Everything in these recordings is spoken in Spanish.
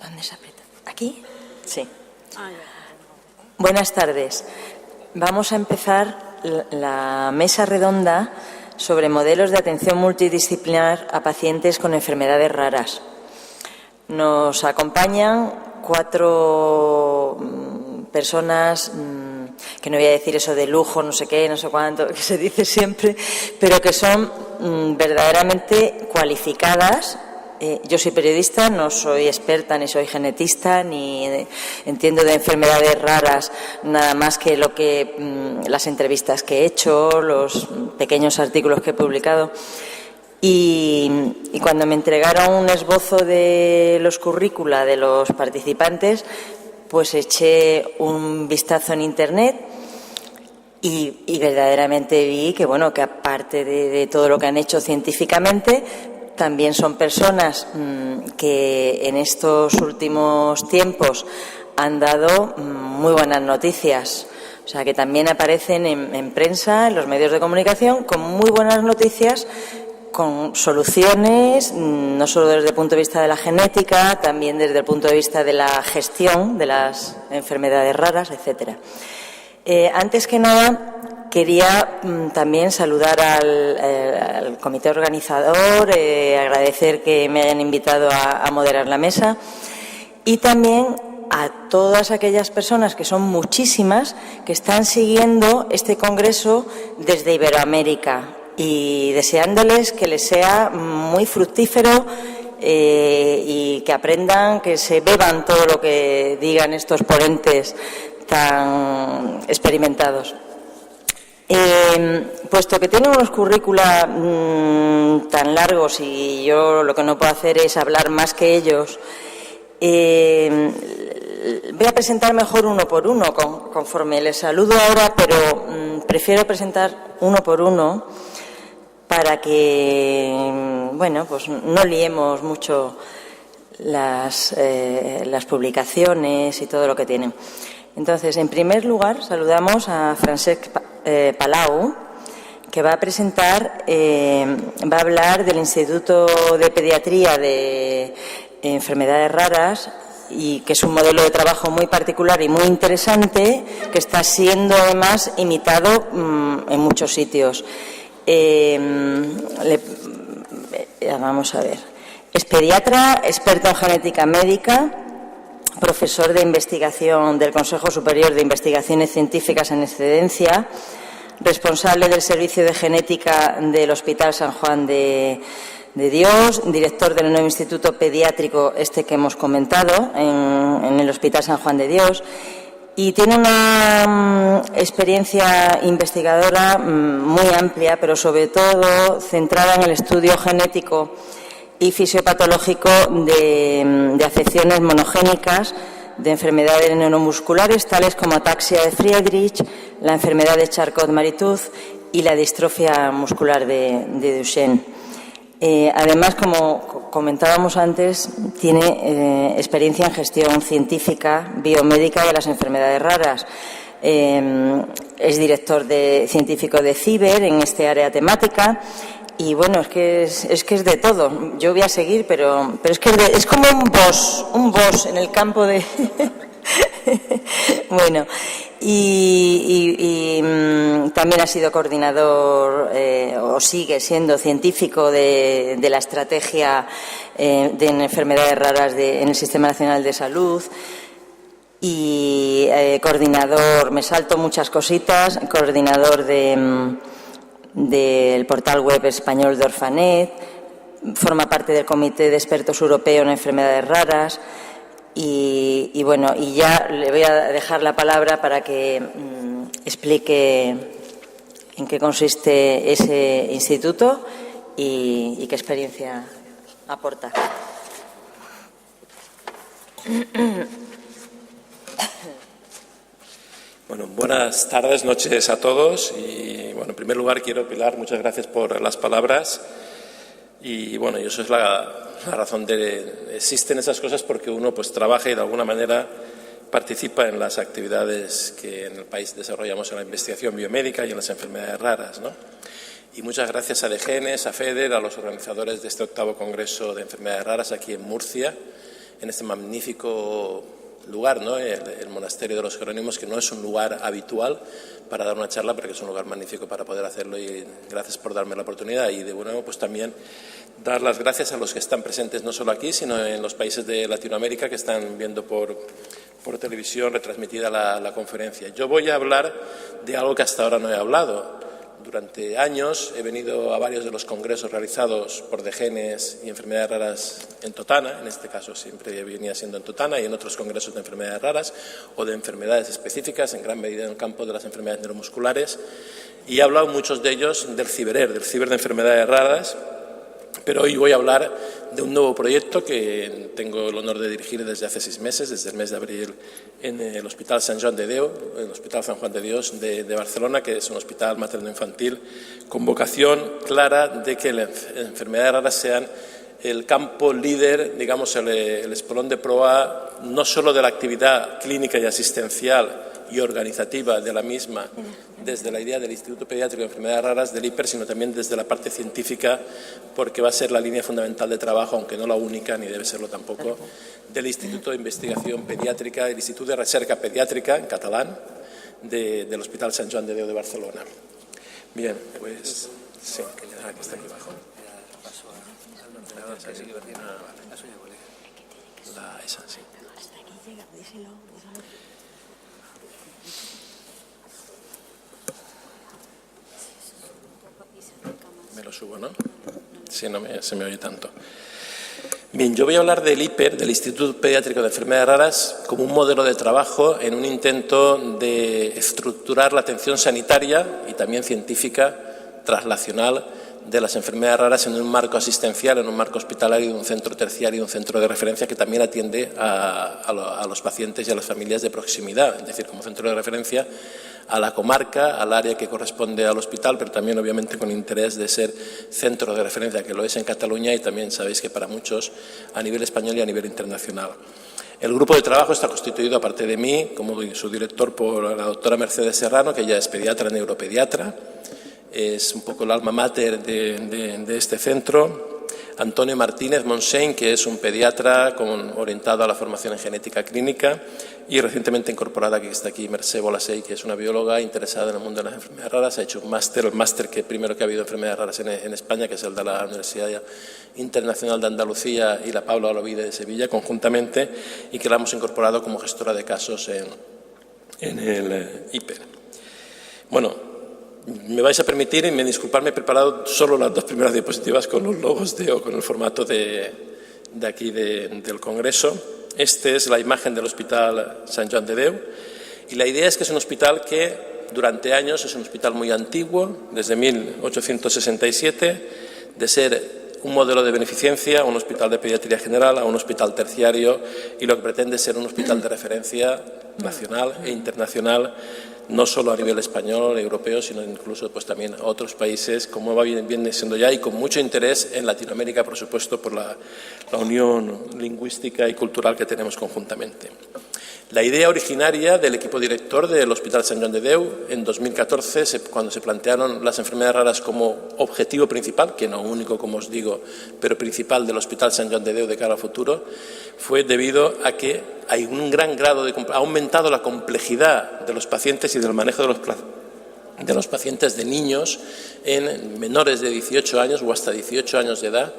¿Dónde se aprieta? ¿Aquí? Sí. Buenas tardes. Vamos a empezar la mesa redonda sobre modelos de atención multidisciplinar a pacientes con enfermedades raras. Nos acompañan 4 personas, que no voy a decir eso de lujo, no sé qué, no sé cuánto, que se dice siempre, pero que son verdaderamente cualificadas. Yo soy periodista, no soy experta, ni soy genetista, ni entiendo de enfermedades raras nada más que las entrevistas que he hecho, los pequeños artículos que he publicado. Y cuando me entregaron un esbozo de los currícula de los participantes, pues eché un vistazo en Internet y verdaderamente vi que, bueno, que aparte de todo lo que han hecho científicamente, también son personas que en estos últimos tiempos han dado muy buenas noticias. O sea, que también aparecen en prensa, en los medios de comunicación, con muy buenas noticias, con soluciones, no solo desde el punto de vista de la genética, también desde el punto de vista de la gestión de las enfermedades raras, etcétera. Antes que nada, quería también saludar al comité organizador, agradecer que me hayan invitado a moderar la mesa y también a todas aquellas personas, que son muchísimas, que están siguiendo este congreso desde Iberoamérica y deseándoles que les sea muy fructífero y que aprendan, que se beban todo lo que digan estos ponentes tan experimentados. Puesto que tienen unos currícula tan largos y yo lo que no puedo hacer es hablar más que ellos, voy a presentar mejor uno por uno conforme les saludo ahora, pero prefiero presentar uno por uno para que, bueno, pues no liemos mucho las publicaciones y todo lo que tienen. Entonces, en primer lugar, saludamos a Francesc Palau, que va a hablar del Instituto de Pediatría de Enfermedades Raras, y que es un modelo de trabajo muy particular y muy interesante, que está siendo además imitado en muchos sitios. Vamos a ver. Es pediatra, experto en genética médica, profesor de investigación del Consejo Superior de Investigaciones Científicas en Excedencia, responsable del Servicio de Genética del Hospital San Juan de Dios, director del nuevo Instituto Pediátrico, que hemos comentado, en el Hospital San Juan de Dios, y tiene una experiencia investigadora muy amplia, pero sobre todo centrada en el estudio genético y fisiopatológico de afecciones monogénicas, de enfermedades neuromusculares tales como ataxia de Friedreich, la enfermedad de Charcot-Marie-Tooth y la distrofia muscular de Duchenne. Además, como comentábamos antes, tiene experiencia en gestión científica, biomédica de las enfermedades raras. Es director científico de CIBER en este área temática. Y bueno, es que es de todo. Yo voy a seguir, pero es que es como un boss en el campo de... Bueno, y también ha sido coordinador o sigue siendo científico de la estrategia de enfermedades raras en el Sistema Nacional de Salud. Y coordinador, me salto muchas cositas, coordinador del portal web español de Orfanet, forma parte del Comité de Expertos Europeo en Enfermedades Raras y bueno, y ya le voy a dejar la palabra para que explique en qué consiste ese instituto y qué experiencia aporta. Bueno, buenas tardes, noches a todos y bueno, en primer lugar quiero, Pilar, muchas gracias por las palabras y bueno, y eso es la razón existen esas cosas porque uno pues trabaja y de alguna manera participa en las actividades que en el país desarrollamos en la investigación biomédica y en las enfermedades raras, ¿no? Y muchas gracias a DGENES, a FEDER, a los organizadores de este 8º Congreso de Enfermedades Raras aquí en Murcia en este magnífico lugar, ¿no? El Monasterio de los Jerónimos, que no es un lugar habitual para dar una charla, pero que es un lugar magnífico para poder hacerlo, y gracias por darme la oportunidad. Y de nuevo, pues también dar las gracias a los que están presentes no solo aquí, sino en los países de Latinoamérica que están viendo por televisión retransmitida la conferencia. Yo voy a hablar de algo que hasta ahora no he hablado. Durante años he venido a varios de los congresos realizados por DGENES y enfermedades raras en Totana, en este caso siempre venía siendo en Totana, y en otros congresos de enfermedades raras o de enfermedades específicas, en gran medida en el campo de las enfermedades neuromusculares, y he hablado muchos de ellos del ciber de enfermedades raras, pero hoy voy a hablar de un nuevo proyecto que tengo el honor de dirigir desde hace 6 meses, desde el mes de abril, en el Hospital Sant Joan de Déu, el Hospital San Juan de Dios de Barcelona, que es un hospital materno-infantil con vocación clara de que las enfermedades raras sean el campo líder, digamos, el espolón de proa, no solo de la actividad clínica y asistencial y organizativa de la misma, desde la idea del Instituto Pediátrico de Enfermedades Raras, del IPER, sino también desde la parte científica, porque va a ser la línea fundamental de trabajo, aunque no la única, ni debe serlo tampoco, del Instituto de Investigación Pediátrica, el Instituto de Recerca Pediátrica, en catalán, del Hospital Sant Joan de Déu de Barcelona. Bien, pues sí, que está aquí abajo. Esa, sí. Me lo subo, ¿no? Sí, no se me oye tanto. Bien, yo voy a hablar del IPER, del Instituto Pediátrico de Enfermedades Raras, como un modelo de trabajo en un intento de estructurar la atención sanitaria y también científica traslacional de las enfermedades raras en un marco asistencial, en un marco hospitalario, un centro terciario, un centro de referencia que también atiende a los pacientes y a las familias de proximidad, es decir, como centro de referencia a la comarca, al área que corresponde al hospital, pero también obviamente con interés de ser centro de referencia, que lo es en Cataluña, y también sabéis que para muchos a nivel español y a nivel internacional. El grupo de trabajo está constituido, aparte de mí, como su director, por la doctora Mercedes Serrano, que ya es pediatra, neuropediatra, es un poco el alma mater de este centro. Antonio Martínez Montseny, que es un pediatra orientado a la formación en genética clínica, y recientemente incorporada, que está aquí, Mercè Bolasey, que es una bióloga interesada en el mundo de las enfermedades raras. Ha hecho un máster, el máster primero que ha habido enfermedades raras en España, que es el de la Universidad Internacional de Andalucía y la Pablo Olavide de Sevilla, conjuntamente, y que la hemos incorporado como gestora de casos en el IPER. Bueno, me vais a permitir, y me disculparme, he preparado solo las 2 primeras diapositivas con los logos con el formato de aquí del Congreso. Esta es la imagen del Hospital Sant Joan de Déu, y la idea es que es un hospital que durante años es un hospital muy antiguo, desde 1867, de ser un modelo de beneficencia, un hospital de pediatría general, a un hospital terciario, y lo que pretende ser un hospital de referencia nacional e internacional, no solo a nivel español, europeo, sino incluso pues también a otros países, como viene siendo ya, y con mucho interés en Latinoamérica, por supuesto, por la unión lingüística y cultural que tenemos conjuntamente. La idea originaria del equipo director del Hospital Sant Joan de Déu en 2014, cuando se plantearon las enfermedades raras como objetivo principal, que no único, como os digo, pero principal del Hospital Sant Joan de Déu de cara al futuro, fue debido a que hay un gran grado ha aumentado la complejidad de los pacientes y del manejo de los pacientes de niños en menores de 18 años o hasta 18 años de edad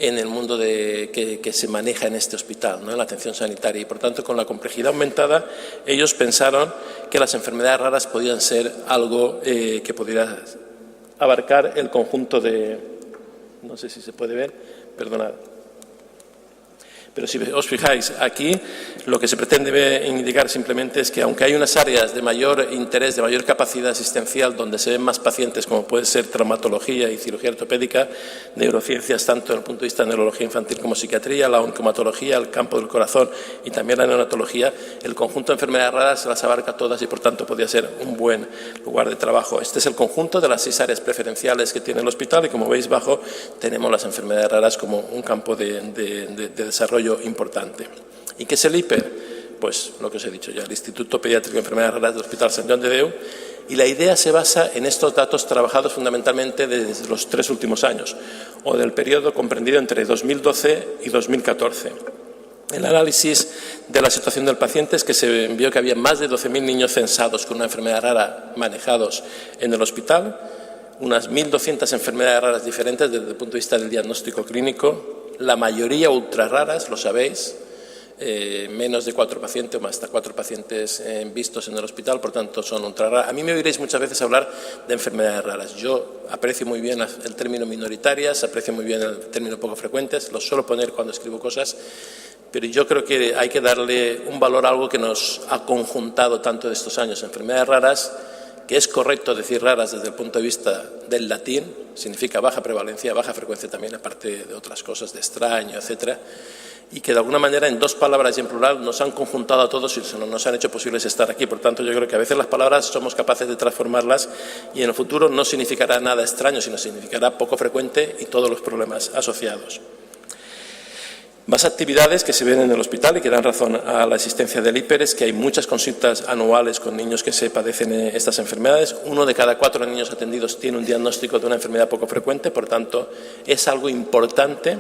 en el mundo que se maneja en este hospital, ¿no? En la atención sanitaria. Y por tanto, con la complejidad aumentada, ellos pensaron que las enfermedades raras podían ser algo que pudiera abarcar el conjunto de... No sé si se puede ver, perdonad. Pero si os fijáis, aquí lo que se pretende indicar simplemente es que aunque hay unas áreas de mayor interés, de mayor capacidad asistencial, donde se ven más pacientes, como puede ser traumatología y cirugía ortopédica, neurociencias, tanto desde el punto de vista de neurología infantil como psiquiatría, la oncomatología, el campo del corazón y también la neonatología, el conjunto de enfermedades raras las abarca todas y por tanto podría ser un buen lugar de trabajo. Este es el conjunto de las 6 áreas preferenciales que tiene el hospital, y como veis bajo tenemos las enfermedades raras como un campo de desarrollo importante. ¿Y qué es el IPER? Pues lo que os he dicho ya, el Instituto Pediátrico de Enfermedades Raras del Hospital Sant Joan de Déu, y la idea se basa en estos datos trabajados fundamentalmente desde los 3 últimos años, o del periodo comprendido entre 2012 y 2014. El análisis de la situación del paciente es que se vio que había más de 12.000 niños censados con una enfermedad rara manejados en el hospital, unas 1.200 enfermedades raras diferentes desde el punto de vista del diagnóstico clínico, la mayoría ultra raras, lo sabéis, menos de 4 pacientes o hasta 4 pacientes vistos en el hospital, por tanto son ultra raras. A mí me oiréis muchas veces hablar de enfermedades raras. Yo aprecio muy bien el término minoritarias, aprecio muy bien el término poco frecuentes, lo suelo poner cuando escribo cosas, pero yo creo que hay que darle un valor a algo que nos ha conjuntado tanto de estos años. Enfermedades raras, que es correcto decir raras desde el punto de vista del latín, significa baja prevalencia, baja frecuencia también, aparte de otras cosas, de extraño, etcétera, y que de alguna manera en 2 palabras y en plural nos han conjuntado a todos y nos han hecho posibles estar aquí. Por tanto, yo creo que a veces las palabras somos capaces de transformarlas y en el futuro no significará nada extraño, sino significará poco frecuente y todos los problemas asociados. Más actividades que se ven en el hospital y que dan razón a la existencia del IPER es que hay muchas consultas anuales con niños que se padecen estas enfermedades. 1 de cada 4 niños atendidos tiene un diagnóstico de una enfermedad poco frecuente, por tanto, es algo importante.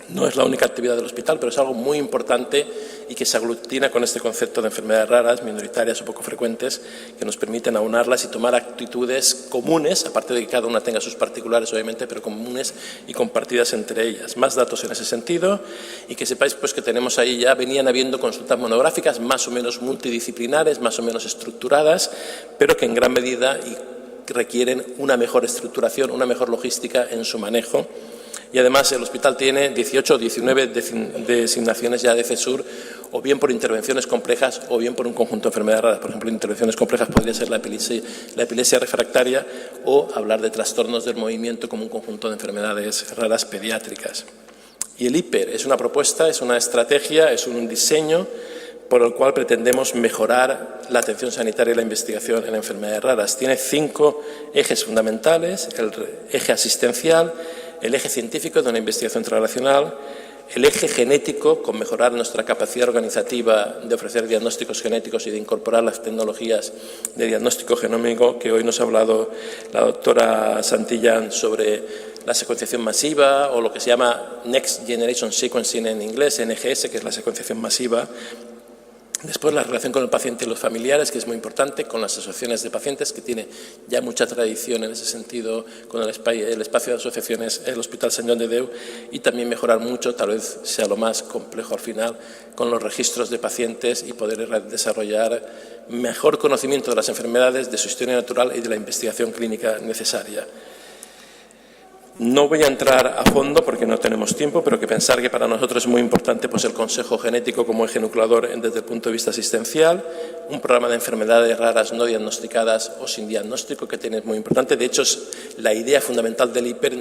No es la única actividad del hospital, pero es algo muy importante y que se aglutina con este concepto de enfermedades raras, minoritarias o poco frecuentes, que nos permiten aunarlas y tomar actitudes comunes, aparte de que cada una tenga sus particulares, obviamente, pero comunes y compartidas entre ellas. Más datos en ese sentido y que sepáis pues, que tenemos ahí ya, venían habiendo consultas monográficas más o menos multidisciplinares, más o menos estructuradas, pero que en gran medida requieren una mejor estructuración, una mejor logística en su manejo. Y además el hospital tiene 18 o 19 designaciones ya de CESUR, o bien por intervenciones complejas o bien por un conjunto de enfermedades raras. Por ejemplo, intervenciones complejas podría ser la epilepsia refractaria o hablar de trastornos del movimiento como un conjunto de enfermedades raras pediátricas. Y el IPER es una propuesta, es una estrategia, es un diseño por el cual pretendemos mejorar la atención sanitaria y la investigación en enfermedades raras. Tiene 5 ejes fundamentales: el eje asistencial, el eje científico de una investigación transnacional, el eje genético, con mejorar nuestra capacidad organizativa de ofrecer diagnósticos genéticos y de incorporar las tecnologías de diagnóstico genómico, que hoy nos ha hablado la doctora Santillán sobre la secuenciación masiva o lo que se llama Next Generation Sequencing en inglés, NGS, que es la secuenciación masiva. Después, la relación con el paciente y los familiares, que es muy importante, con las asociaciones de pacientes, que tiene ya mucha tradición en ese sentido, con el espacio de asociaciones, el Hospital Sant Joan de Déu, y también mejorar mucho, tal vez sea lo más complejo al final, con los registros de pacientes y poder desarrollar mejor conocimiento de las enfermedades, de su historia natural y de la investigación clínica necesaria. No voy a entrar a fondo porque no tenemos tiempo, pero que pensar que para nosotros es muy importante pues, el consejo genético como eje nucleador desde el punto de vista asistencial, un programa de enfermedades raras no diagnosticadas o sin diagnóstico que tiene muy importante. De hecho, la idea fundamental del IPER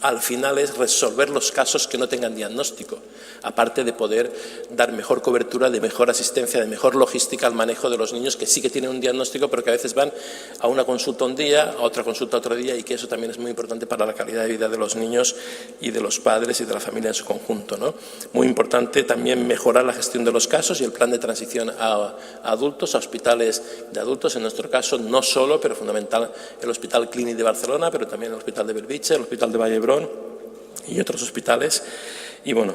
al final es resolver los casos que no tengan diagnóstico, aparte de poder dar mejor cobertura, de mejor asistencia, de mejor logística al manejo de los niños que sí que tienen un diagnóstico, pero que a veces van a una consulta un día, a otra consulta otro día, y que eso también es muy importante para la calidad de vida de los niños y de los padres y de la familia en su conjunto, ¿no? Muy importante también mejorar la gestión de los casos y el plan de transición a adultos, a hospitales de adultos, en nuestro caso no solo, pero fundamental el Hospital Clínic de Barcelona, pero también el Hospital de Bellvitge, el Hospital de Vall-d'Hebron y otros hospitales. Y bueno,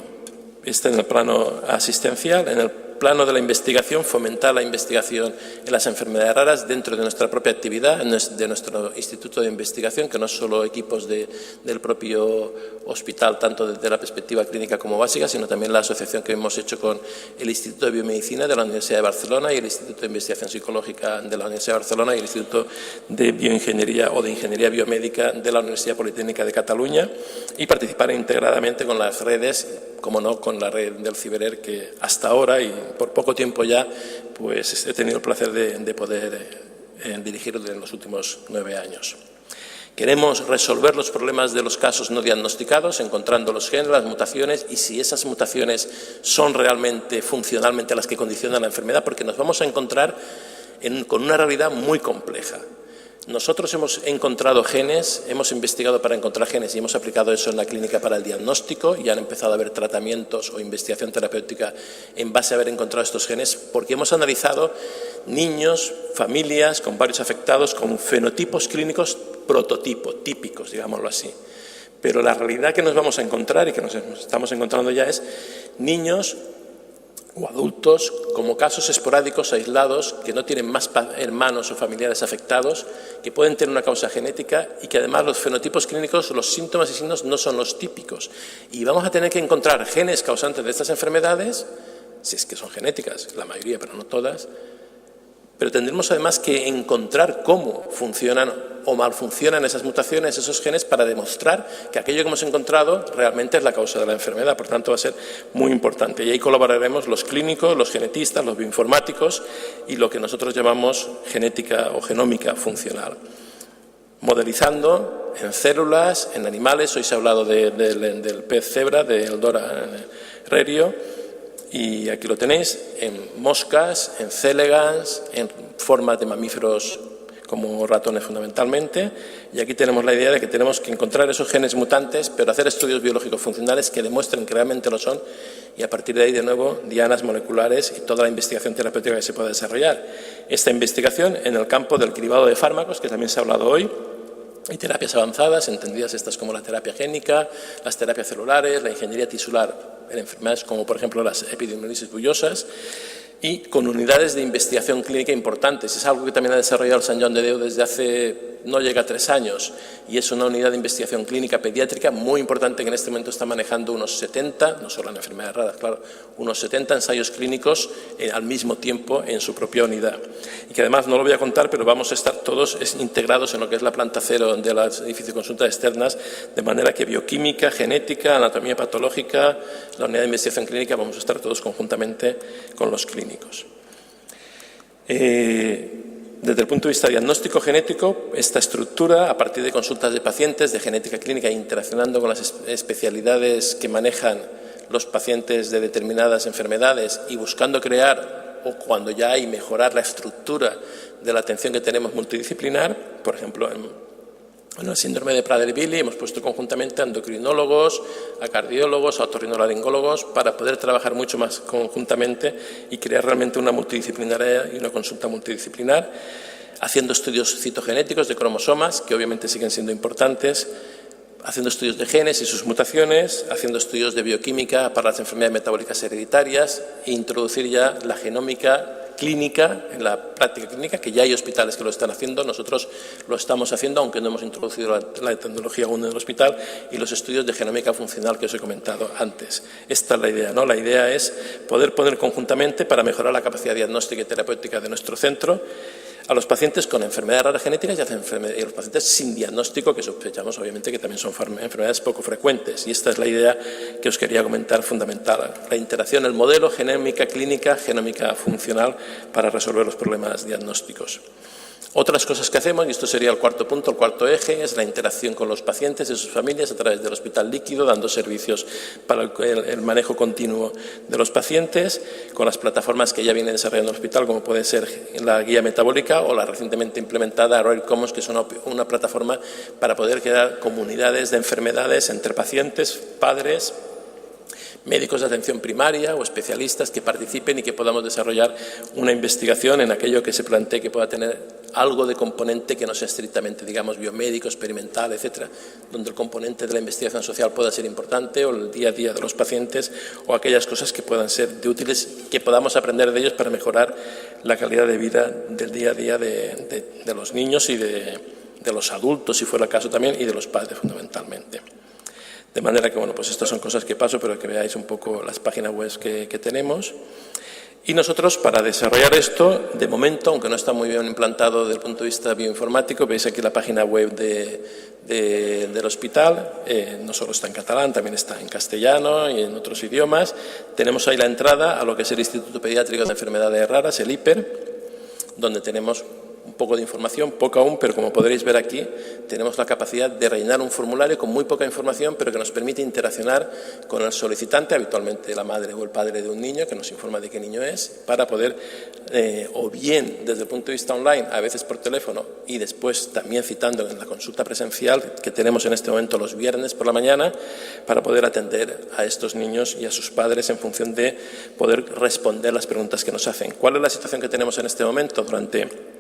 este en el plano asistencial. En el plano de la investigación, fomentar la investigación en las enfermedades raras dentro de nuestra propia actividad, de nuestro instituto de investigación, que no es solo equipos del propio hospital, tanto desde la perspectiva clínica como básica, sino también la asociación que hemos hecho con el Instituto de Biomedicina de la Universidad de Barcelona y el Instituto de Investigación Psicológica de la Universidad de Barcelona y el Instituto de Bioingeniería o de Ingeniería Biomédica de la Universidad Politécnica de Cataluña, y participar integradamente con las redes, como no, con la red del Ciberer, que hasta ahora y por poco tiempo ya pues he tenido el placer de poder dirigirlo en los últimos 9 años. Queremos resolver los problemas de los casos no diagnosticados, encontrando los genes, las mutaciones, y si esas mutaciones son realmente, funcionalmente, las que condicionan la enfermedad, porque nos vamos a encontrar con una realidad muy compleja. Nosotros hemos encontrado genes, hemos investigado para encontrar genes y hemos aplicado eso en la clínica para el diagnóstico, y han empezado a haber tratamientos o investigación terapéutica en base a haber encontrado estos genes, porque hemos analizado niños, familias con varios afectados con fenotipos clínicos prototipo, típicos, digámoslo así. Pero la realidad que nos vamos a encontrar y que nos estamos encontrando ya es niños o adultos como casos esporádicos aislados que no tienen más hermanos o familiares afectados, que pueden tener una causa genética y que además los fenotipos clínicos, los síntomas y signos no son los típicos. Y vamos a tener que encontrar genes causantes de estas enfermedades, si es que son genéticas, la mayoría pero no todas, pero tendremos además que encontrar cómo funcionan o malfuncionan esas mutaciones, esos genes, para demostrar que aquello que hemos encontrado realmente es la causa de la enfermedad. Por tanto, va a ser muy importante. Y ahí colaboraremos los clínicos, los genetistas, los bioinformáticos y lo que nosotros llamamos genética o genómica funcional. Modelizando en células, en animales. Hoy se ha hablado del pez cebra, de Eldora rerio. Y aquí lo tenéis, en moscas, en célegans, en formas de mamíferos como ratones fundamentalmente. Y aquí tenemos la idea de que tenemos que encontrar esos genes mutantes, pero hacer estudios biológicos funcionales que demuestren que realmente lo son, y a partir de ahí, de nuevo, dianas moleculares y toda la investigación terapéutica que se pueda desarrollar. Esta investigación en el campo del cribado de fármacos, que también se ha hablado hoy, y terapias avanzadas, entendidas estas como la terapia génica, las terapias celulares, la ingeniería tisular en enfermedades como por ejemplo las epidemiolisis bullosas, y con unidades de investigación clínica importantes. Es algo que también ha desarrollado el Sant Joan de Déu desde hace, no llega a 3 años, y es una unidad de investigación clínica pediátrica muy importante que en este momento está manejando unos 70, no solo en enfermedades raras, claro, unos 70 ensayos clínicos al mismo tiempo en su propia unidad. Y que además, no lo voy a contar, pero vamos a estar todos integrados en lo que es la planta cero de los edificios de consultas externas, de manera que bioquímica, genética, anatomía patológica, la unidad de investigación clínica, vamos a estar todos conjuntamente con los clínicos. Desde el punto de vista diagnóstico genético, esta estructura, a partir de consultas de pacientes, de genética clínica, interaccionando con las especialidades que manejan los pacientes de determinadas enfermedades y buscando crear, o cuando ya hay, mejorar la estructura de la atención que tenemos multidisciplinar. Por ejemplo, en el síndrome de Prader-Willi hemos puesto conjuntamente a endocrinólogos, a cardiólogos, a otorrinolaringólogos, para poder trabajar mucho más conjuntamente y crear realmente una multidisciplinaria y una consulta multidisciplinar, haciendo estudios citogenéticos de cromosomas, que obviamente siguen siendo importantes, haciendo estudios de genes y sus mutaciones, haciendo estudios de bioquímica para las enfermedades metabólicas hereditarias e introducir ya la genómica clínica, en la práctica clínica, que ya hay hospitales que lo están haciendo. Nosotros lo estamos haciendo, aunque no hemos introducido la tecnología aún en el hospital, y los estudios de genómica funcional que os he comentado antes. Esta es la idea, ¿no? La idea es poder poner conjuntamente, para mejorar la capacidad diagnóstica y terapéutica de nuestro centro, a los pacientes con enfermedades raras genéticas y a los pacientes sin diagnóstico, que sospechamos obviamente que también son enfermedades poco frecuentes. Y esta es la idea que os quería comentar fundamental, la interacción, el modelo genómica clínica, genómica funcional, para resolver los problemas diagnósticos. Otras cosas que hacemos, y esto sería el cuarto punto, el cuarto eje, es la interacción con los pacientes y sus familias a través del hospital líquido, dando servicios para el manejo continuo de los pacientes, con las plataformas que ya viene desarrollando el hospital, como puede ser la guía metabólica o la recientemente implementada Rare Commons, que es una plataforma para poder crear comunidades de enfermedades entre pacientes, padres, médicos de atención primaria o especialistas que participen y que podamos desarrollar una investigación en aquello que se plantee que pueda tener algo de componente que no sea estrictamente, digamos, biomédico, experimental, etcétera, donde el componente de la investigación social pueda ser importante, o el día a día de los pacientes, o aquellas cosas que puedan ser de útiles, que podamos aprender de ellos para mejorar la calidad de vida del día a día de los niños y de los adultos, si fuera el caso también, y de los padres fundamentalmente. De manera que, bueno, pues estas son cosas que paso, pero que veáis un poco las páginas web que tenemos. Y nosotros, para desarrollar esto, de momento, aunque no está muy bien implantado desde el punto de vista bioinformático, veis aquí la página web del hospital, no solo está en catalán, también está en castellano y en otros idiomas. Tenemos ahí la entrada a lo que es el Instituto Pediátrico de Enfermedades Raras, el IPER, donde tenemos un poco de información, poca aún, pero como podréis ver aquí, tenemos la capacidad de rellenar un formulario con muy poca información, pero que nos permite interaccionar con el solicitante, habitualmente la madre o el padre de un niño, que nos informa de qué niño es, para poder, o bien desde el punto de vista online, a veces por teléfono, y después también citando en la consulta presencial que tenemos en este momento los viernes por la mañana, para poder atender a estos niños y a sus padres en función de poder responder las preguntas que nos hacen. ¿Cuál es la situación que tenemos en este momento? Durante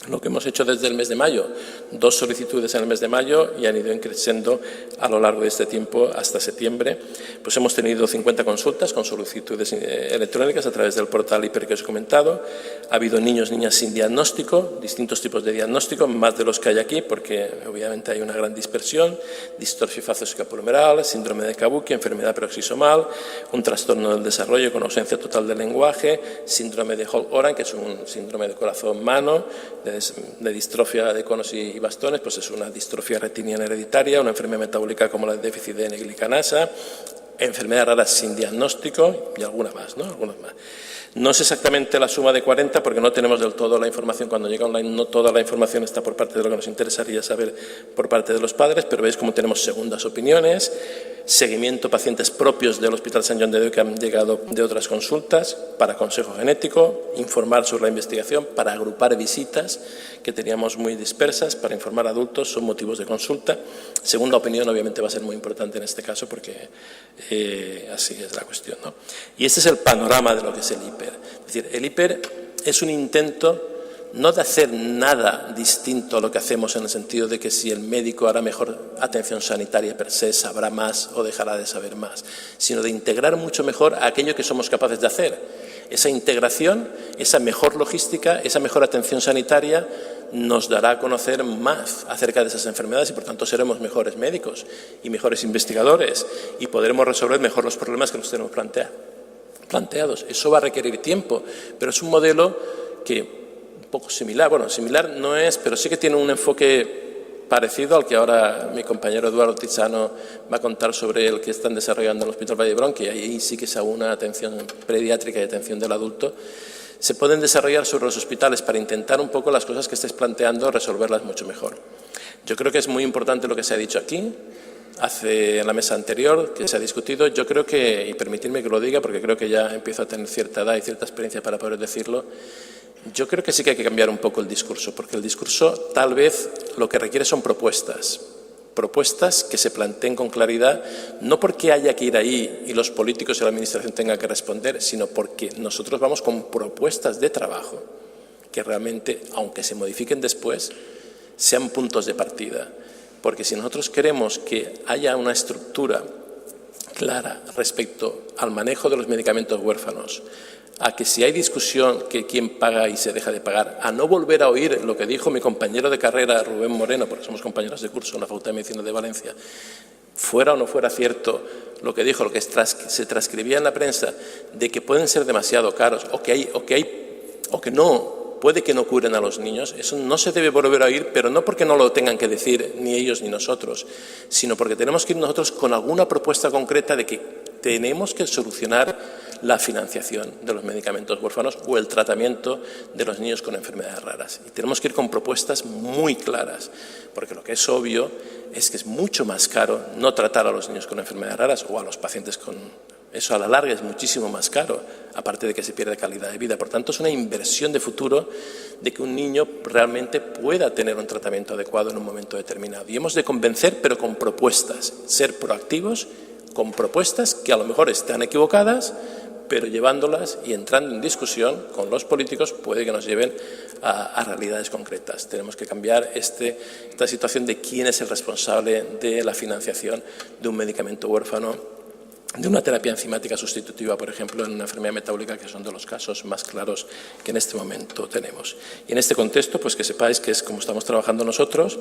Lo que hemos hecho desde el mes de mayo, 2 solicitudes en el mes de mayo y han ido creciendo a lo largo de este tiempo hasta septiembre. Pues hemos tenido 50 consultas con solicitudes electrónicas a través del portal IPER que os he comentado. Ha habido niños, niñas sin diagnóstico, distintos tipos de diagnóstico, más de los que hay aquí, porque obviamente hay una gran dispersión: distrofia facioscapulohumeral, síndrome de Kabuki, enfermedad peroxisomal, un trastorno del desarrollo con ausencia total de lenguaje, síndrome de Holt-Oram, que es un síndrome de corazón-mano, de distrofia de conos y bastones, pues es una distrofia retiniana hereditaria, una enfermedad metabólica como la de déficit de N-glicanasa, enfermedades raras sin diagnóstico y alguna más, ¿no? Algunas más. No es exactamente la suma de 40 porque no tenemos del todo la información. Cuando llega online no toda la información está por parte de lo que nos interesaría saber por parte de los padres, pero veis cómo tenemos segundas opiniones, seguimiento pacientes propios del Hospital Sant Joan de Déu que han llegado de otras consultas, para consejo genético, informar sobre la investigación, para agrupar visitas que teníamos muy dispersas, para informar a adultos, son motivos de consulta. Segunda opinión obviamente va a ser muy importante en este caso porque así es la cuestión, ¿no? Y este es el panorama de lo que es el IPER. Es decir, el IPER es un intento no de hacer nada distinto a lo que hacemos, en el sentido de que si el médico hará mejor atención sanitaria per se, sabrá más o dejará de saber más, sino de integrar mucho mejor a aquello que somos capaces de hacer. Esa integración, esa mejor logística, esa mejor atención sanitaria nos dará a conocer más acerca de esas enfermedades y, por tanto, seremos mejores médicos y mejores investigadores y podremos resolver mejor los problemas que nos tenemos planteados. Eso va a requerir tiempo, pero es un modelo que un poco similar, bueno, similar no es, pero sí que tiene un enfoque parecido al que ahora mi compañero Eduardo Tizzano va a contar sobre el que están desarrollando en el Hospital Vall-d'Hebron, que ahí sí que se aúna atención pediátrica y atención del adulto. Se pueden desarrollar sobre los hospitales para intentar un poco las cosas que estés planteando, resolverlas mucho mejor. Yo creo que es muy importante lo que se ha dicho aquí, en la mesa anterior, que se ha discutido. Yo creo que, y permitidme que lo diga porque creo que ya empiezo a tener cierta edad y cierta experiencia para poder decirlo, yo creo que sí que hay que cambiar un poco el discurso, porque el discurso tal vez lo que requiere son propuestas que se planteen con claridad, no porque haya que ir ahí y los políticos y la administración tengan que responder, sino porque nosotros vamos con propuestas de trabajo que realmente, aunque se modifiquen después, sean puntos de partida. Porque si nosotros queremos que haya una estructura clara respecto al manejo de los medicamentos huérfanos, a que si hay discusión que quién paga y se deja de pagar, a no volver a oír lo que dijo mi compañero de carrera Rubén Moreno, porque somos compañeros de curso en la Facultad de Medicina de Valencia, fuera o no fuera cierto lo que dijo, lo que se transcribía en la prensa, de que pueden ser demasiado caros o que no, puede que no curen a los niños. Eso no se debe volver a oír, pero no porque no lo tengan que decir ni ellos ni nosotros, sino porque tenemos que ir nosotros con alguna propuesta concreta de que tenemos que solucionar la financiación de los medicamentos huérfanos o el tratamiento de los niños con enfermedades raras. Y tenemos que ir con propuestas muy claras, porque lo que es obvio es que es mucho más caro no tratar a los niños con enfermedades raras o a los pacientes con... Eso a la larga es muchísimo más caro, aparte de que se pierde calidad de vida. Por tanto, es una inversión de futuro de que un niño realmente pueda tener un tratamiento adecuado en un momento determinado. Y hemos de convencer, pero con propuestas, ser proactivos, con propuestas que a lo mejor están equivocadas, pero llevándolas y entrando en discusión con los políticos puede que nos lleven a realidades concretas. Tenemos que cambiar esta situación de quién es el responsable de la financiación de un medicamento huérfano, de una terapia enzimática sustitutiva, por ejemplo, en una enfermedad metabólica, que son de los casos más claros que en este momento tenemos. Y en este contexto, pues que sepáis que es como estamos trabajando nosotros,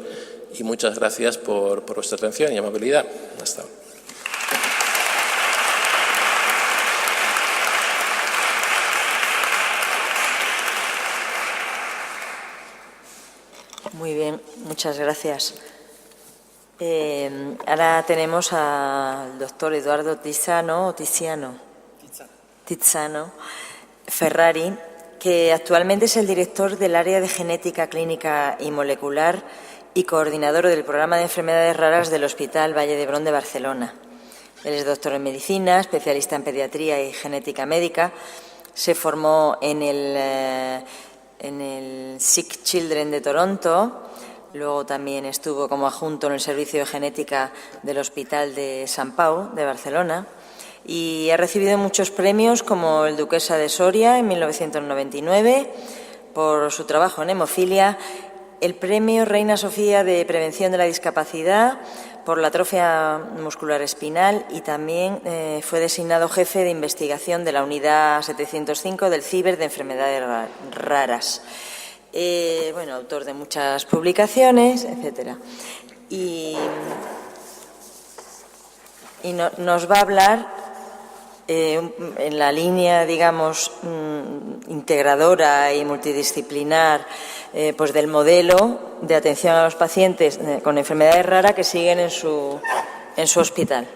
y muchas gracias por vuestra atención y amabilidad. Hasta ahora. Muy bien, muchas gracias. Ahora tenemos al doctor Eduardo Tizzano Ferrari, que actualmente es el director del área de genética clínica y molecular y coordinador del programa de enfermedades raras del Hospital Vall-d'Hebron de Barcelona. Él es doctor en medicina, especialista en pediatría y genética médica. Se formó en el Sick Children de Toronto. Luego también estuvo como adjunto en el Servicio de Genética del Hospital de Sant Pau de Barcelona y ha recibido muchos premios como el Duquesa de Soria en 1999 por su trabajo en hemofilia, el Premio Reina Sofía de Prevención de la Discapacidad por la atrofia muscular espinal y también fue designado jefe de investigación de la Unidad 705 del CIBER de Enfermedades Raras. Bueno, autor de muchas publicaciones, etcétera. Y nos va a hablar en la línea, digamos, integradora y multidisciplinar, pues del modelo de atención a los pacientes con enfermedades raras que siguen en su hospital.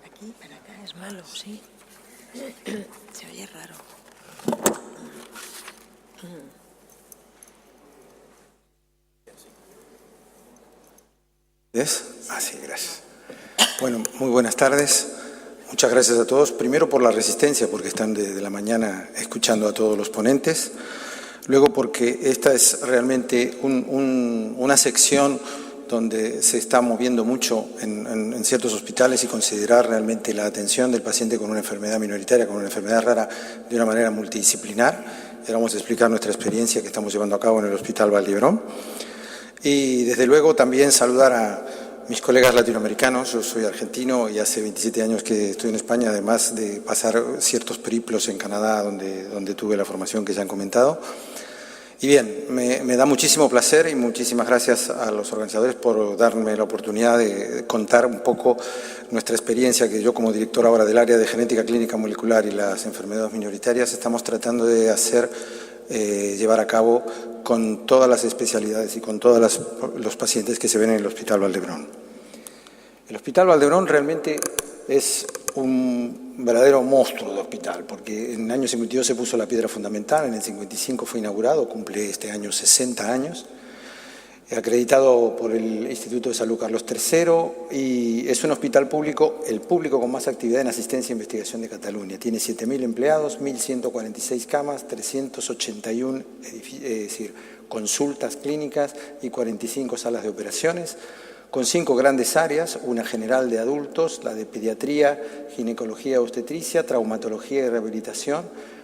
Aquí para acá es malo, sí. Se oye raro. Sí, gracias. Bueno, muy buenas tardes. Muchas gracias a todos. Primero por la resistencia, porque están desde la mañana escuchando a todos los ponentes. Luego porque esta es realmente una sección donde se está moviendo mucho en ciertos hospitales y considerar realmente la atención del paciente con una enfermedad minoritaria, con una enfermedad rara, de una manera multidisciplinar. Y vamos a explicar nuestra experiencia que estamos llevando a cabo en el Hospital Vall d'Hebron. Y desde luego también saludar a mis colegas latinoamericanos. Yo soy argentino y hace 27 años que estoy en España, además de pasar ciertos periplos en Canadá donde tuve la formación que ya han comentado. Y bien, me da muchísimo placer y muchísimas gracias a los organizadores por darme la oportunidad de contar un poco nuestra experiencia, que yo como director ahora del área de genética clínica molecular y las enfermedades minoritarias estamos tratando de hacer llevar a cabo con todas las especialidades y con todos los pacientes que se ven en el Hospital Vall d'Hebron. El Hospital Vall d'Hebron realmente es un verdadero monstruo de hospital, porque en el año 52 se puso la piedra fundamental, en el 55 fue inaugurado, cumple este año 60 años, acreditado por el Instituto de Salud Carlos III, y es un hospital público, el público con más actividad en asistencia e investigación de Cataluña. Tiene 7.000 empleados, 1.146 camas, 381 consultas clínicas y 45 salas de operaciones, con 5 grandes áreas, una general de adultos, la de pediatría, ginecología y obstetricia, traumatología y rehabilitación,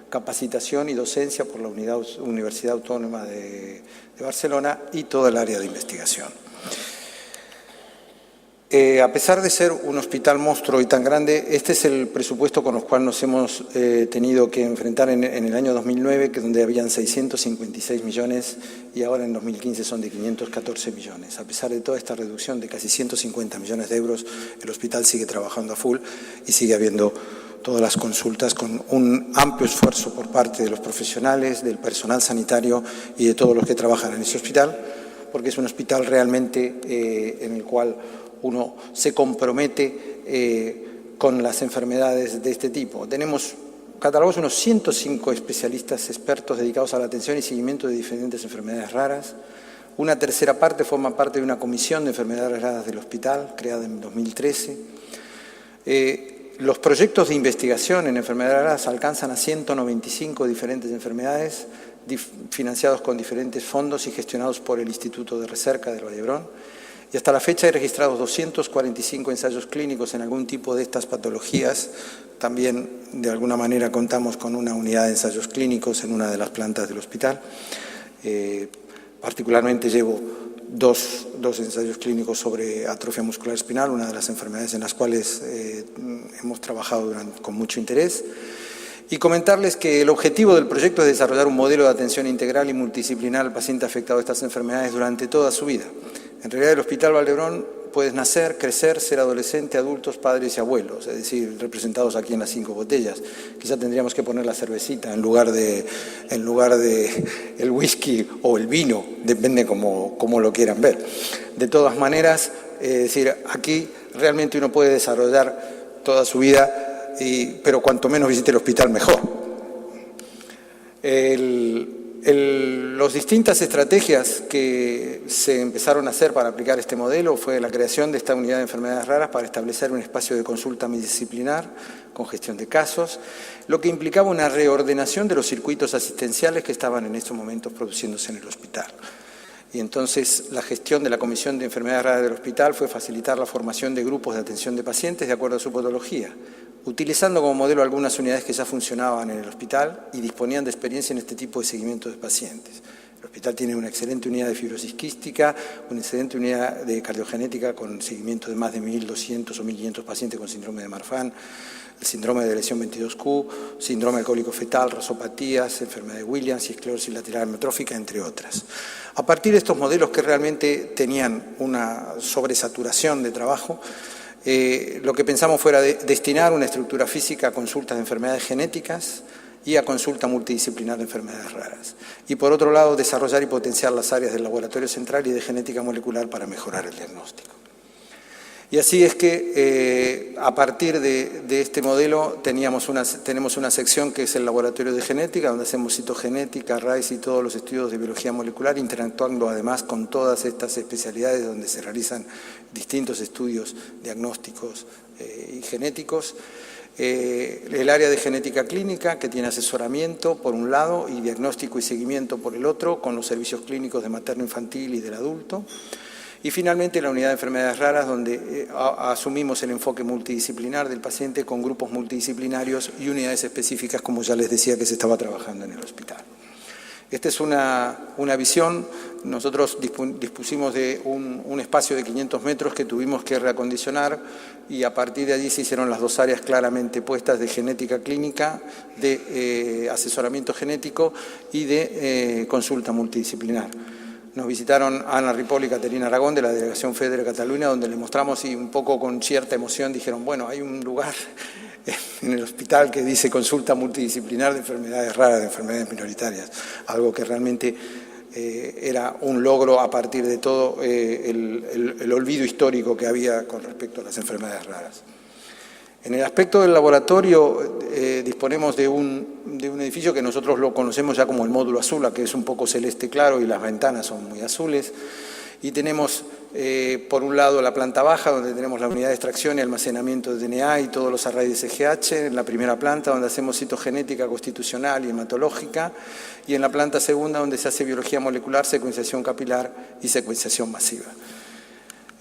capacitación y docencia por la Universidad Autónoma de Barcelona y todo el área de investigación. A pesar de ser un hospital monstruo y tan grande, este es el presupuesto con el cual nos hemos tenido que enfrentar en el año 2009, que donde habían 656 millones y ahora en 2015 son de 514 millones. A pesar de toda esta reducción de casi 150 millones de euros, el hospital sigue trabajando a full y sigue habiendo todas las consultas con un amplio esfuerzo por parte de los profesionales, del personal sanitario y de todos los que trabajan en ese hospital, porque es un hospital realmente en el cual uno se compromete con las enfermedades de este tipo. Tenemos catalogados unos 105 especialistas expertos dedicados a la atención y seguimiento de diferentes enfermedades raras. Una tercera parte forma parte de una comisión de enfermedades raras del hospital, creada en 2013. Los proyectos de investigación en enfermedades raras alcanzan a 195 diferentes enfermedades, financiados con diferentes fondos y gestionados por el Instituto de Recerca del Vall d'Hebron. Y hasta la fecha hay registrados 245 ensayos clínicos en algún tipo de estas patologías. También, de alguna manera, contamos con una unidad de ensayos clínicos en una de las plantas del hospital. Particularmente llevo dos ensayos clínicos sobre atrofia muscular espinal, una de las enfermedades en las cuales hemos trabajado con mucho interés. Y comentarles que el objetivo del proyecto es desarrollar un modelo de atención integral y multidisciplinar al paciente afectado de estas enfermedades durante toda su vida. En realidad, el Hospital Vall d'Hebron puedes nacer, crecer, ser adolescente, adultos, padres y abuelos, es decir, representados aquí en las 5 botellas. Quizá tendríamos que poner la cervecita en lugar de el whisky o el vino, depende cómo lo quieran ver. De todas maneras, es decir, aquí realmente uno puede desarrollar toda su vida, pero cuanto menos visite el hospital, mejor. Las distintas estrategias que se empezaron a hacer para aplicar este modelo fue la creación de esta unidad de enfermedades raras para establecer un espacio de consulta multidisciplinar con gestión de casos, lo que implicaba una reordenación de los circuitos asistenciales que estaban en estos momentos produciéndose en el hospital. Y entonces la gestión de la Comisión de Enfermedades Raras del hospital fue facilitar la formación de grupos de atención de pacientes de acuerdo a su patología, utilizando como modelo algunas unidades que ya funcionaban en el hospital y disponían de experiencia en este tipo de seguimiento de pacientes. El hospital tiene una excelente unidad de fibrosis quística, una excelente unidad de cardiogenética con seguimiento de más de 1.200 o 1.500 pacientes con síndrome de Marfan, el síndrome de lesión 22Q, síndrome alcohólico fetal, rasopatías, enfermedad de Williams y esclerosis lateral amiotrófica, entre otras. A partir de estos modelos que realmente tenían una sobresaturación de trabajo, lo que pensamos fuera destinar una estructura física a consultas de enfermedades genéticas y a consulta multidisciplinar de enfermedades raras. Y por otro lado, desarrollar y potenciar las áreas del laboratorio central y de genética molecular para mejorar el diagnóstico. Y así es que a partir de este modelo tenemos una sección que es el laboratorio de genética, donde hacemos citogenética, RAIS y todos los estudios de biología molecular, interactuando además con todas estas especialidades donde se realizan distintos estudios diagnósticos y genéticos. El área de genética clínica, que tiene asesoramiento por un lado y diagnóstico y seguimiento por el otro, con los servicios clínicos de materno-infantil y del adulto. Y finalmente la unidad de enfermedades raras, donde asumimos el enfoque multidisciplinar del paciente con grupos multidisciplinarios y unidades específicas, como ya les decía, que se estaba trabajando en el hospital. Esta es una visión. Nosotros dispusimos de un espacio de 500 metros que tuvimos que reacondicionar y a partir de allí se hicieron las dos áreas claramente puestas de genética clínica, de asesoramiento genético y de consulta multidisciplinar. Nos visitaron Ana Ripoll y Caterina Aragón de la Delegación FEDER de Cataluña, donde les mostramos y un poco con cierta emoción dijeron, bueno, hay un lugar en el hospital que dice consulta multidisciplinar de enfermedades raras, de enfermedades minoritarias, algo que realmente era un logro a partir de todo el olvido histórico que había con respecto a las enfermedades raras. En el aspecto del laboratorio disponemos de un edificio que nosotros lo conocemos ya como el módulo azul, que es un poco celeste claro y las ventanas son muy azules. Y tenemos por un lado la planta baja, donde tenemos la unidad de extracción y almacenamiento de DNA y todos los arrays de SGH, en la primera planta donde hacemos citogenética constitucional y hematológica, y en la planta segunda donde se hace biología molecular, secuenciación capilar y secuenciación masiva.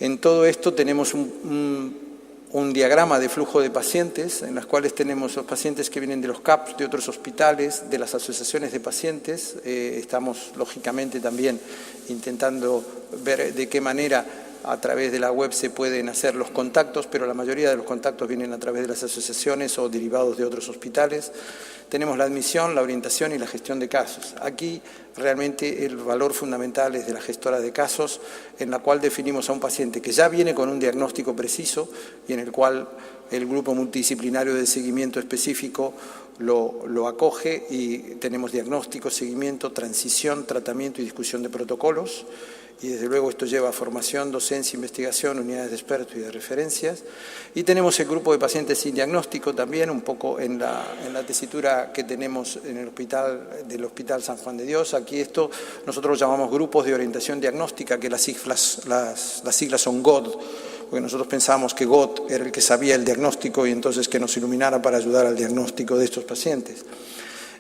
En todo esto tenemos un diagrama de flujo de pacientes, en las cuales tenemos los pacientes que vienen de los CAPs, de otros hospitales, de las asociaciones de pacientes. Estamos, lógicamente, también intentando ver de qué manera a través de la web se pueden hacer los contactos, pero la mayoría de los contactos vienen a través de las asociaciones o derivados de otros hospitales. Tenemos la admisión, la orientación y la gestión de casos. Aquí realmente el valor fundamental es de la gestora de casos, en la cual definimos a un paciente que ya viene con un diagnóstico preciso y en el cual el grupo multidisciplinario de seguimiento específico lo acoge y tenemos diagnóstico, seguimiento, transición, tratamiento y discusión de protocolos. Y desde luego esto lleva a formación, docencia, investigación, unidades de expertos y de referencias. Y tenemos el grupo de pacientes sin diagnóstico también, un poco en la tesitura que tenemos en el del Hospital San Juan de Dios. Aquí esto nosotros lo llamamos grupos de orientación diagnóstica, que las siglas son GOD, porque nosotros pensábamos que GOD era el que sabía el diagnóstico y entonces que nos iluminara para ayudar al diagnóstico de estos pacientes.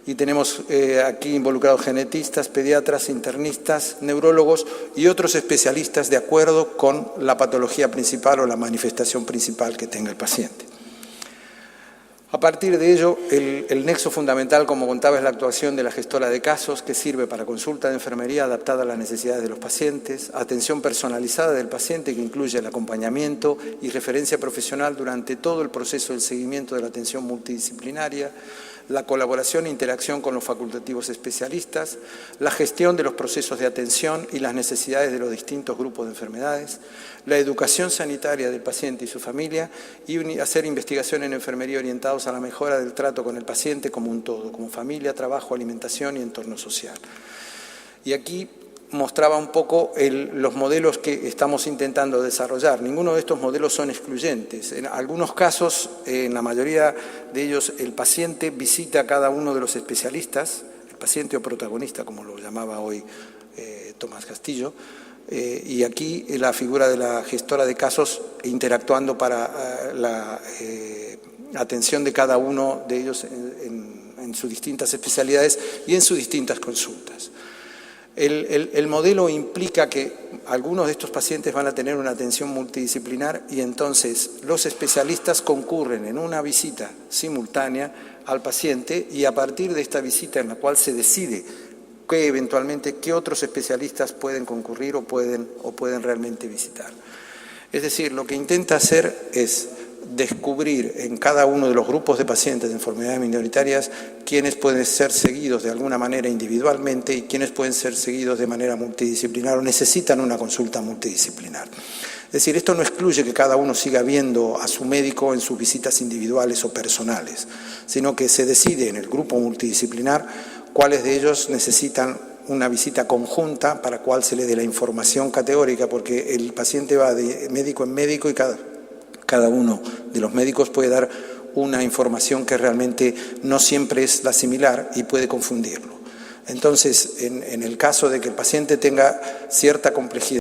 Y tenemos aquí involucrados genetistas, pediatras, internistas, neurólogos y otros especialistas de acuerdo con la patología principal o la manifestación principal que tenga el paciente. A partir de ello, el nexo fundamental, como contaba, es la actuación de la gestora de casos, que sirve para consulta de enfermería adaptada a las necesidades de los pacientes, atención personalizada del paciente, que incluye el acompañamiento y referencia profesional durante todo el proceso del seguimiento de la atención multidisciplinaria, la colaboración e interacción con los facultativos especialistas, la gestión de los procesos de atención y las necesidades de los distintos grupos de enfermedades, la educación sanitaria del paciente y su familia y hacer investigación en enfermería orientados a la mejora del trato con el paciente como un todo, como familia, trabajo, alimentación y entorno social. Y aquí mostraba un poco los modelos que estamos intentando desarrollar. Ninguno de estos modelos son excluyentes. En algunos casos, en la mayoría de ellos, el paciente visita a cada uno de los especialistas, el paciente o protagonista, como lo llamaba hoy Tomás Castillo, y aquí la figura de la gestora de casos interactuando para la atención de cada uno de ellos en sus distintas especialidades y en sus distintas consultas. El modelo implica que algunos de estos pacientes van a tener una atención multidisciplinar y entonces los especialistas concurren en una visita simultánea al paciente y a partir de esta visita en la cual se decide que eventualmente qué otros especialistas pueden concurrir o pueden realmente visitar. Es decir, lo que intenta hacer es descubrir en cada uno de los grupos de pacientes de enfermedades minoritarias quiénes pueden ser seguidos de alguna manera individualmente y quiénes pueden ser seguidos de manera multidisciplinar o necesitan una consulta multidisciplinar. Es decir, esto no excluye que cada uno siga viendo a su médico en sus visitas individuales o personales, sino que se decide en el grupo multidisciplinar cuáles de ellos necesitan una visita conjunta para cual se le dé la información categórica, porque el paciente va de médico en médico y cada uno de los médicos puede dar una información que realmente no siempre es la similar y puede confundirlo. Entonces, en el caso de que el paciente tenga cierta complejidad,